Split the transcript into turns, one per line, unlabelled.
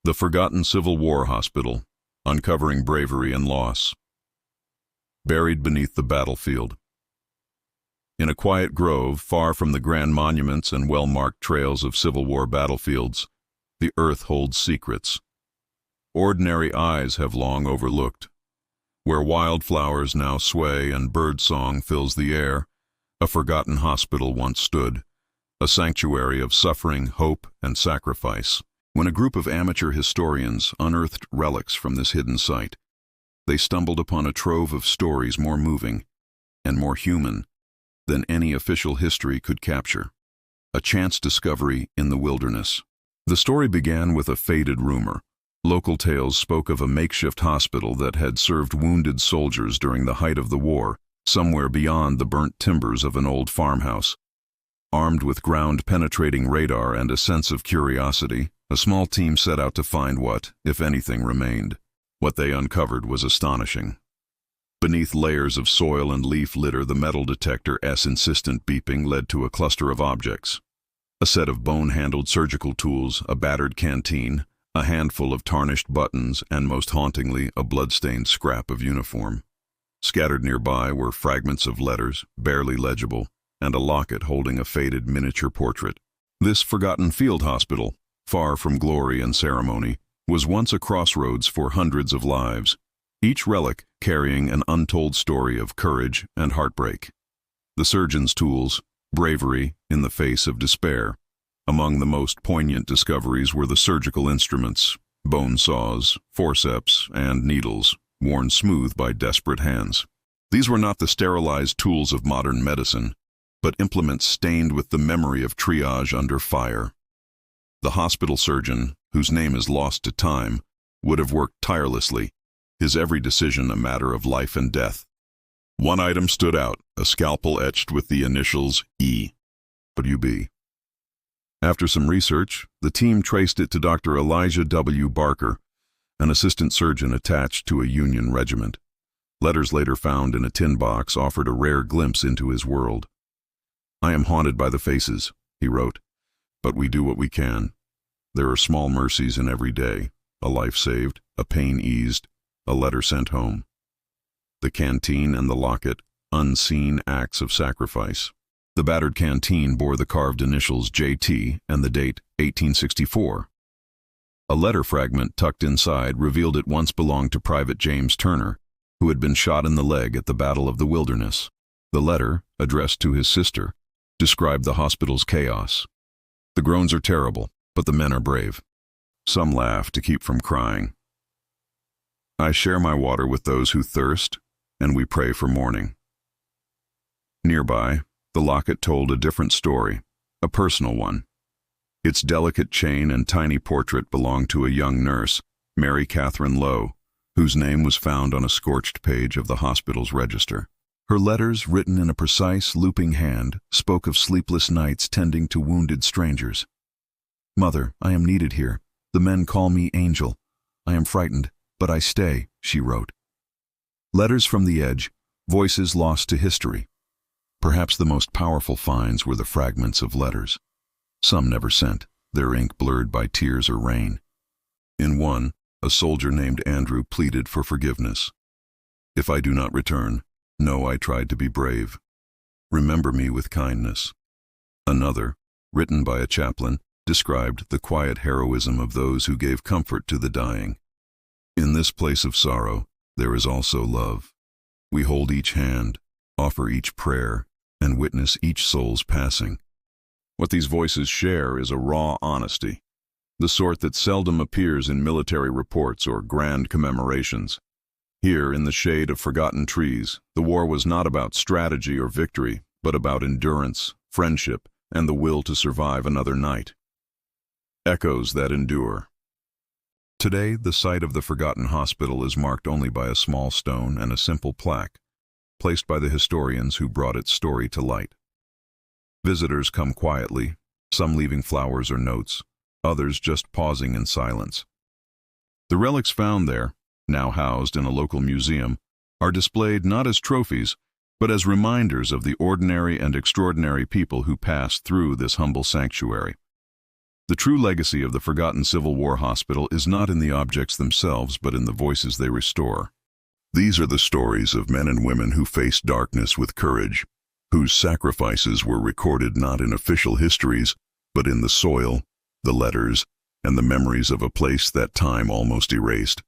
The Forgotten Civil War Hospital, uncovering bravery and loss. Buried beneath the battlefield. In a quiet grove, far from the grand monuments and well-marked trails of Civil War battlefields, the earth holds secrets ordinary eyes have long overlooked. Where wildflowers now sway and birdsong fills the air, a forgotten hospital once stood, a sanctuary of suffering, hope, and sacrifice. When a group of amateur historians unearthed relics from this hidden site, they stumbled upon a trove of stories more moving and more human than any official history could capture. A chance discovery in the wilderness. The story began with a faded rumor. Local tales spoke of a makeshift hospital that had served wounded soldiers during the height of the war, somewhere beyond the burnt timbers of an old farmhouse. Armed with ground-penetrating radar and a sense of curiosity, a small team set out to find what, if anything, remained. What they uncovered was astonishing. Beneath layers of soil and leaf litter, the metal detector's insistent beeping led to a cluster of objects. A set of bone-handled surgical tools, a battered canteen, a handful of tarnished buttons, and most hauntingly, a blood-stained scrap of uniform. Scattered nearby were fragments of letters, barely legible, and a locket holding a faded miniature portrait. This forgotten field hospital, far from glory and ceremony, was once a crossroads for hundreds of lives, each relic carrying an untold story of courage and heartbreak. The surgeon's tools, bravery in the face of despair. Among the most poignant discoveries were the surgical instruments, bone saws, forceps, and needles, worn smooth by desperate hands. These were not the sterilized tools of modern medicine, but implements stained with the memory of triage under fire. The hospital surgeon, whose name is lost to time, would have worked tirelessly, his every decision a matter of life and death. One item stood out, a scalpel etched with the initials E.W.B. After some research, the team traced it to Dr. Elijah W. Barker, an assistant surgeon attached to a Union regiment. Letters later found in a tin box offered a rare glimpse into his world. "I am haunted by the faces," he wrote, "but we do what we can. There are small mercies in every day, a life saved, a pain eased, a letter sent home." The canteen and the locket, unseen acts of sacrifice. The battered canteen bore the carved initials J.T. and the date 1864. A letter fragment tucked inside revealed it once belonged to Private James Turner, who had been shot in the leg at the Battle of the Wilderness. The letter, addressed to his sister, described the hospital's chaos. "The groans are terrible, but the men are brave. Some laugh to keep from crying. I share my water with those who thirst, and we pray for morning." Nearby, the locket told a different story, a personal one. Its delicate chain and tiny portrait belonged to a young nurse, Mary Catherine Lowe, whose name was found on a scorched page of the hospital's register. Her letters, written in a precise, looping hand, spoke of sleepless nights tending to wounded strangers. "Mother, I am needed here. The men call me Angel. I am frightened, but I stay," she wrote. Letters from the edge, voices lost to history. Perhaps the most powerful finds were the fragments of letters. Some never sent, their ink blurred by tears or rain. In one, a soldier named Andrew pleaded for forgiveness. "If I do not return, know I tried to be brave. Remember me with kindness." Another, written by a chaplain, described the quiet heroism of those who gave comfort to the dying. "In this place of sorrow, there is also love. We hold each hand, offer each prayer, and witness each soul's passing." What these voices share is a raw honesty, the sort that seldom appears in military reports or grand commemorations. Here, in the shade of forgotten trees, the war was not about strategy or victory, but about endurance, friendship, and the will to survive another night. Echoes that endure. Today, the site of the forgotten hospital is marked only by a small stone and a simple plaque, placed by the historians who brought its story to light. Visitors come quietly, some leaving flowers or notes, others just pausing in silence. The relics found there, now housed in a local museum, are displayed not as trophies, but as reminders of the ordinary and extraordinary people who passed through this humble sanctuary. The true legacy of the forgotten Civil War hospital is not in the objects themselves, but in the voices they restore. These are the stories of men and women who faced darkness with courage, whose sacrifices were recorded not in official histories, but in the soil, the letters, and the memories of a place that time almost erased.